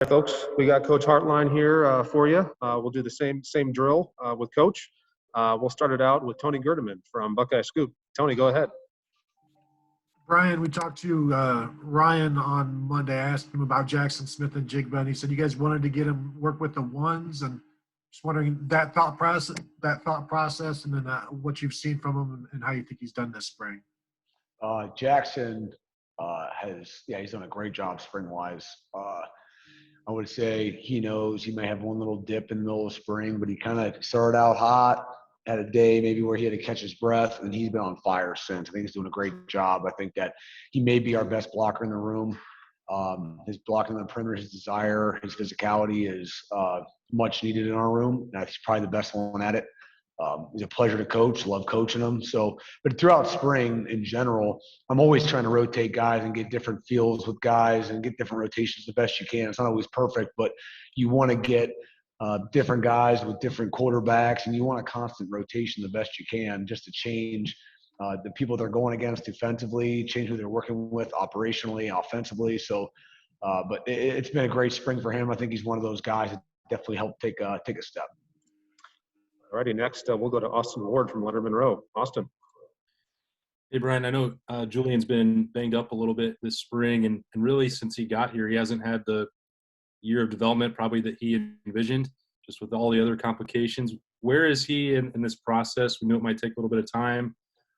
Hey, folks, we got Coach Hartline here for you. We'll do the same drill with Coach. We'll start it out with Tony Gerdeman from Buckeye Scoop. Tony, go ahead. Brian, we talked to Ryan on Monday. I asked him about Jaxon Smith-Njigba, and he said you guys wanted to get him work with the ones, and just wondering that thought process, and then what you've seen from him and how you think he's done this spring. Jaxon he's done a great job spring-wise. I would say he knows he may have one little dip in the middle of spring, but he kind of started out hot, had a day maybe where he had to catch his breath, and he's been on fire since. I think he's doing a great job. I think that he may be our best blocker in the room. His blocking on the perimeter, his desire, his physicality is much needed in our room. And he's probably the best one at it. He's a pleasure to coach, love coaching him. But throughout spring in general, I'm always trying to rotate guys and get different feels with guys and get different rotations the best you can. It's not always perfect, but you want to get different guys with different quarterbacks, and you want a constant rotation the best you can just to change the people they're going against defensively, change who they're working with operationally, offensively. But it's been a great spring for him. I think he's one of those guys that definitely helped take a step. All righty, next we'll go to Austin Ward from Leonard Monroe. Austin. Hey, Brian, I know Julian's been banged up a little bit this spring, and really since he got here, he hasn't had the year of development probably that he envisioned, just with all the other complications. Where is he in this process? We know it might take a little bit of time.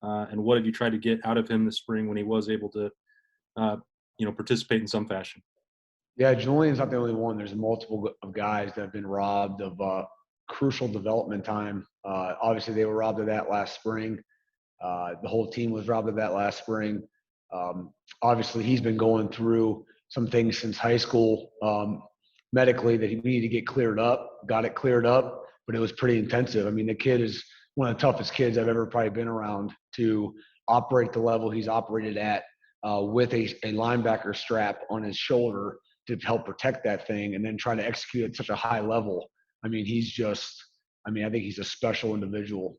And what have you tried to get out of him this spring when he was able to, participate in some fashion? Yeah, Julian's not the only one. There's multiple of guys that have been robbed of crucial development time. Obviously, they were robbed of that last spring. The whole team was robbed of that last spring. Obviously, he's been going through some things since high school medically that he needed to get cleared up. Got it cleared up, but it was pretty intensive. I mean, the kid is one of the toughest kids I've ever probably been around to operate the level he's operated at with a linebacker strap on his shoulder to help protect that thing and then try to execute at such a high level. I mean, I think he's a special individual.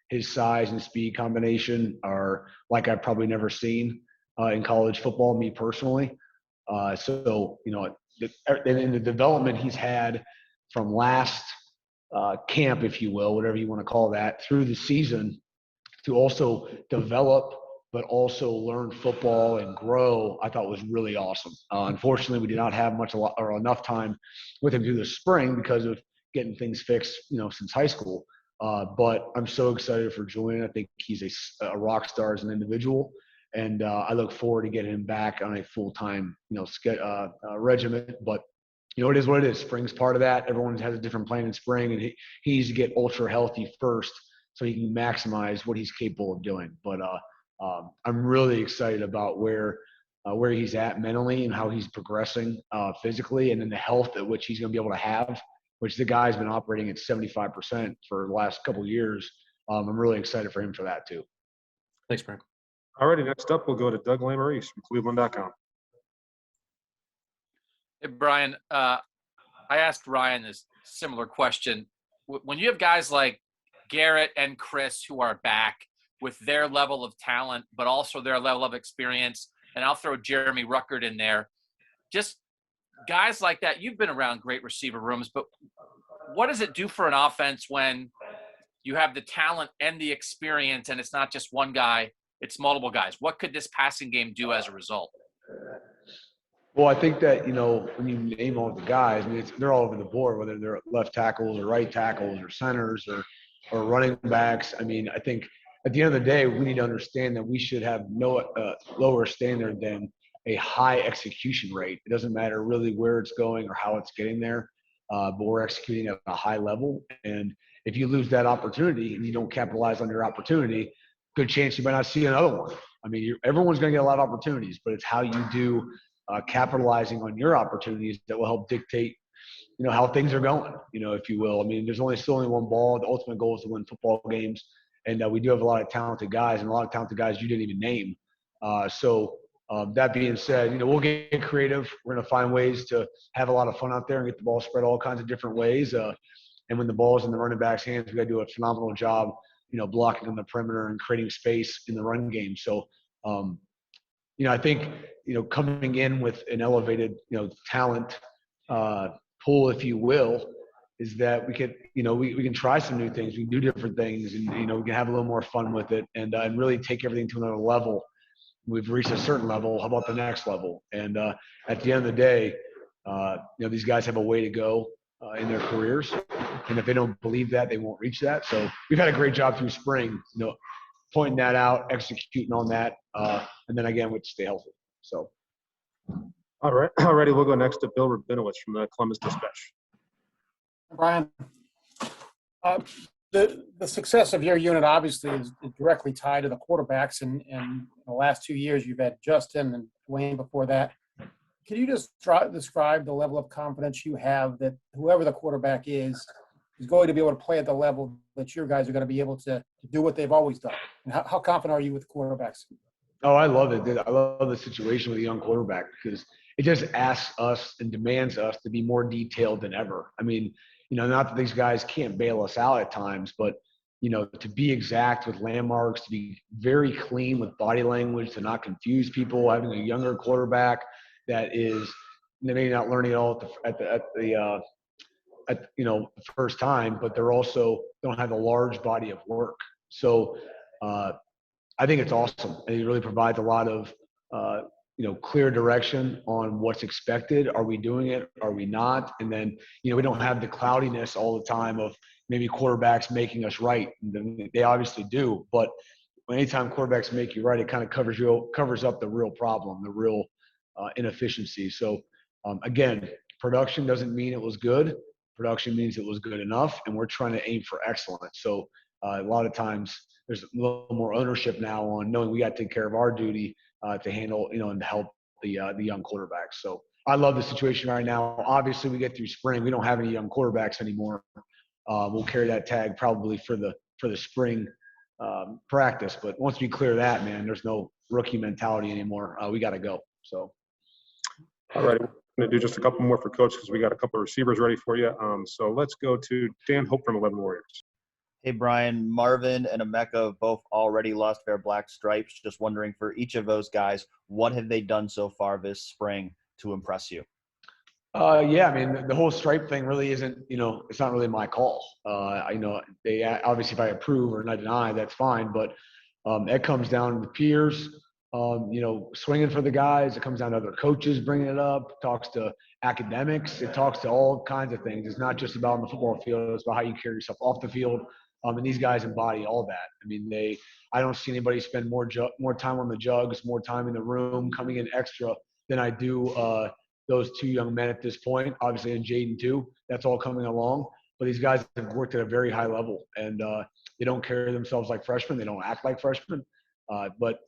His size and speed combination are like I've probably never seen in college football, me personally. In the development he's had from last camp, if you will, whatever you want to call that, through the season to also develop but also learn football and grow, I thought was really awesome. Unfortunately, we did not have enough time with him through the spring because of getting things fixed, since high school. But I'm so excited for Julian. I think he's a rock star as an individual, and I look forward to getting him back on a full-time, regimen. But it is what it is. Spring's part of that. Everyone has a different plan in spring, and he needs to get ultra healthy first so he can maximize what he's capable of doing. But I'm really excited about where he's at mentally and how he's progressing physically, and then the health at which he's going to be able to have, which the guy's been operating at 75% for the last couple of years. I'm really excited for him for that too. Thanks, Brian. All righty, next up we'll go to Doug Lamarice from cleveland.com. Hey, Brian, I asked Ryan this similar question. When you have guys like Garrett and Chris who are back with their level of talent, but also their level of experience, and I'll throw Jeremy Ruckert in there, just guys like that, you've been around great receiver rooms, but what does it do for an offense when you have the talent and the experience and it's not just one guy, it's multiple guys? What could this passing game do as a result? Well, I think that, when you name all the guys, they're all over the board, whether they're left tackles or right tackles or centers or running backs. I think at the end of the day, we need to understand that we should have no lower standard than a high execution rate. It doesn't matter really where it's going or how it's getting there, but we're executing at a high level. And if you lose that opportunity and you don't capitalize on your opportunity, good chance you might not see another one. Everyone's going to get a lot of opportunities, but it's how you do capitalizing on your opportunities that will help dictate, how things are going, if you will. There's still only one ball. The ultimate goal is to win football games. And we do have a lot of talented guys, and a lot of talented guys you didn't even name. That being said, we'll get creative. We're going to find ways to have a lot of fun out there and get the ball spread all kinds of different ways. And when the ball's in the running back's hands, we got to do a phenomenal job, blocking on the perimeter and creating space in the run game. So, I think, coming in with an elevated, talent pull, if you will, is that we could, we can try some new things. We can do different things, and, we can have a little more fun with it, and really take everything to another level. We've reached a certain level. How about the next level? And at the end of the day, these guys have a way to go in their careers. And if they don't believe that, they won't reach that. So we've had a great job through spring, pointing that out, executing on that. And then again, we stay healthy. So. All right. Alrighty. We'll go next to Bill Rabinowitz from the Columbus Dispatch. Brian, the success of your unit obviously is directly tied to the quarterbacks, and in the last 2 years you've had Justin and Wayne before that. Can you just describe the level of confidence you have that whoever the quarterback is going to be able to play at the level that your guys are going to be able to do what they've always done? And how confident are you with quarterbacks? Oh, I love it. I love the situation with a young quarterback because it just asks us and demands us to be more detailed than ever. I mean, not that these guys can't bail us out at times, but, to be exact with landmarks, to be very clean with body language, to not confuse people, having a younger quarterback that is maybe not learning it all at the first time, but they're also don't have a large body of work. So I think it's awesome. And it really provides a lot of, clear direction on what's expected. Are we doing it? Are we not? And then, we don't have the cloudiness all the time of maybe quarterbacks making us right. They obviously do, but anytime quarterbacks make you right, it kind of covers up the real problem, the real inefficiency. So again, production doesn't mean it was good. Production means it was good enough, and we're trying to aim for excellence. So a lot of times there's a little more ownership now on knowing we got to take care of our duty to handle, and to help the young quarterbacks. So I love the situation right now. Obviously, we get through spring. We don't have any young quarterbacks anymore. We'll carry that tag probably for the spring practice. But once we clear that, man, there's no rookie mentality anymore. We got to go. So. All right. We're going to do just a couple more for Coach because we got a couple of receivers ready for you. So let's go to Dan Hope from 11 Warriors. Hey, Brian, Marvin and Emeka both already lost their black stripes. Just wondering for each of those guys, what have they done so far this spring to impress you? Yeah, I mean, the whole stripe thing really isn't, it's not really my call. They obviously, if I approve or not deny, that's fine. But it comes down to the peers, swinging for the guys. It comes down to other coaches bringing it up, talks to academics. It talks to all kinds of things. It's not just about on the football field. It's about how you carry yourself off the field. And these guys embody all that. I mean, I don't see anybody spend more time on the jugs, more time in the room, coming in extra than I do those two young men at this point. Obviously, and Jaden too. That's all coming along. But these guys have worked at a very high level, and they don't carry themselves like freshmen. They don't act like freshmen. But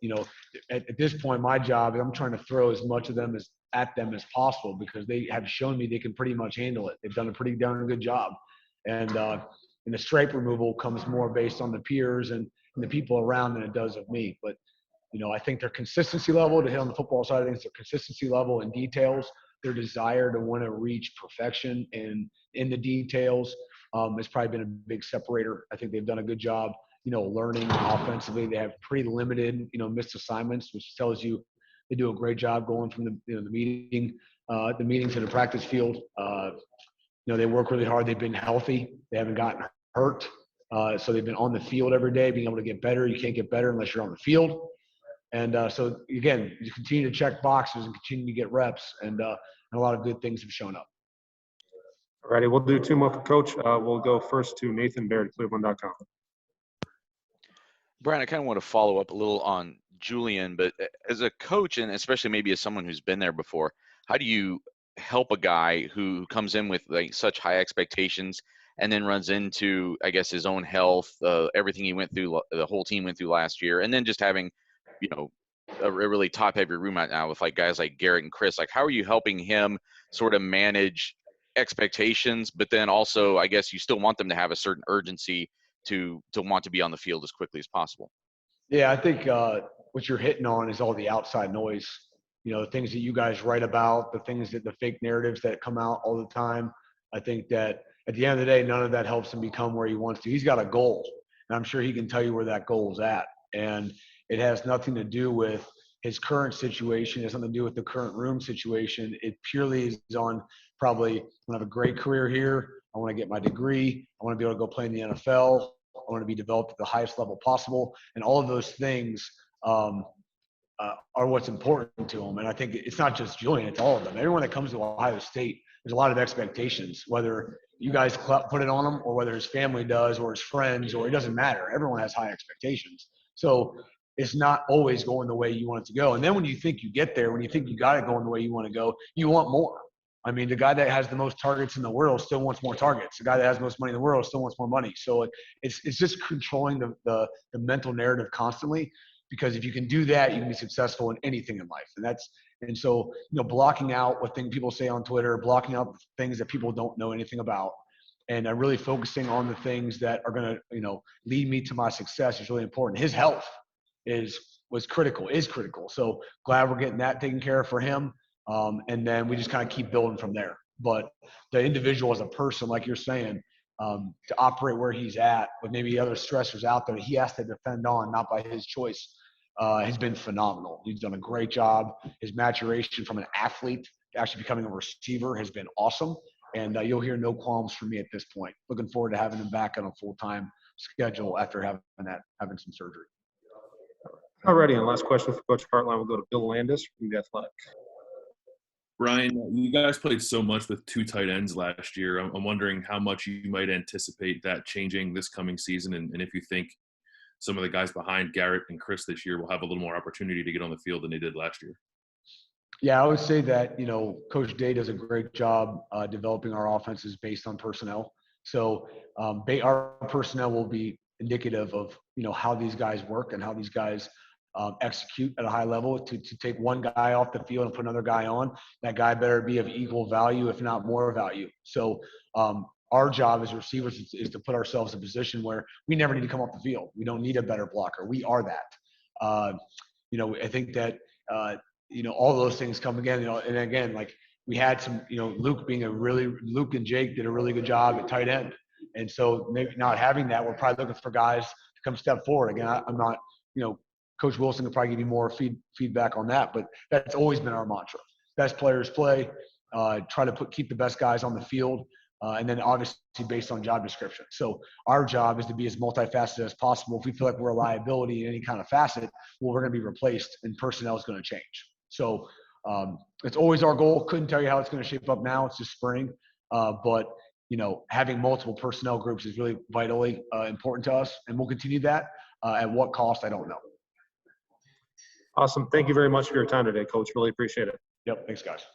at this point, my job is I'm trying to throw as much of them at them as possible because they have shown me they can pretty much handle it. They've done a pretty darn good job, and the stripe removal comes more based on the peers and the people around than it does of me. But I think their consistency level to hit on the football side of things, their consistency level in details, their desire to want to reach perfection in the details has probably been a big separator. I think they've done a good job. Learning offensively. They have pretty limited, missed assignments, which tells you they do a great job going from the meeting to the practice field. They work really hard. They've been healthy. They haven't gotten hurt. So they've been on the field every day, being able to get better. You can't get better unless you're on the field. And so again, you continue to check boxes and continue to get reps, and a lot of good things have shown up. All righty, we'll do two more for Coach. We'll go first to Nathan Baird, cleveland.com. Brian, I kind of want to follow up a little on Julian, but as a coach, and especially maybe as someone who's been there before, how do you help a guy who comes in with like such high expectations and then runs into, I guess, his own health, everything he went through, the whole team went through last year, and then just having, a really top-heavy room right now with like guys like Garrett and Chris? Like, how are you helping him sort of manage expectations, but then also, I guess, you still want them to have a certain urgency to want to be on the field as quickly as possible? Yeah, I think what you're hitting on is all the outside noise. The things that you guys write about, the things that the fake narratives that come out all the time. I think that at the end of the day, none of that helps him become where he wants to. He's got a goal, and I'm sure he can tell you where that goal is at. And it has nothing to do with his current situation. It has nothing to do with the current room situation. It purely is on probably want to have a great career here. I want to get my degree. I want to be able to go play in the NFL. I want to be developed at the highest level possible. And all of those things are what's important to him. And I think it's not just Julian, it's all of them. Everyone that comes to Ohio State, there's a lot of expectations, whether you guys put it on him or whether his family does or his friends, or it doesn't matter. Everyone has high expectations. So it's not always going the way you want it to go. And then when you think you get there, when you think you got it going the way you want to go, you want more. I mean, the guy that has the most targets in the world still wants more targets. The guy that has the most money in the world still wants more money. So it's just controlling the mental narrative constantly, because if you can do that, you can be successful in anything in life. And so, blocking out what people say on Twitter, blocking out things that people don't know anything about, and really focusing on the things that are going to, lead me to my success is really important. His health is critical. So glad we're getting that taken care of for him. And then we just kind of keep building from there. But the individual as a person, like you're saying, to operate where he's at with maybe other stressors out there he has to defend on, not by his choice, has been phenomenal. He's done a great job. His maturation from an athlete to actually becoming a receiver has been awesome. And you'll hear no qualms from me at this point. Looking forward to having him back on a full-time schedule after having some surgery. Alrighty, and last question for Coach Hartline. We'll go to Bill Landis from The Athletic. Brian, you guys played so much with 2 tight ends last year. I'm wondering how much you might anticipate that changing this coming season, and if you think some of the guys behind Garrett and Chris this year will have a little more opportunity to get on the field than they did last year. Yeah, I would say that, Coach Day does a great job developing our offenses based on personnel. So our personnel will be indicative of, how these guys work and how these guys execute at a high level. To take one guy off the field and put another guy on, that guy better be of equal value, if not more value. So our job as receivers is to put ourselves in a position where we never need to come off the field. We don't need a better blocker. We are that. I think that, all those things come again, and again, like we had some, Luke and Jake did a really good job at tight end. And so maybe not having that, we're probably looking for guys to come step forward. Again, I'm not, Coach Wilson could probably give you more feedback on that, but that's always been our mantra. Best players play, try to keep the best guys on the field, and then obviously based on job description. So our job is to be as multifaceted as possible. If we feel like we're a liability in any kind of facet, well, we're going to be replaced and personnel is going to change. So it's always our goal. Couldn't tell you how it's going to shape up now. It's just spring. But, having multiple personnel groups is really vitally important to us, and we'll continue that. At what cost, I don't know. Awesome. Thank you very much for your time today, Coach. Really appreciate it. Yep. Thanks, guys.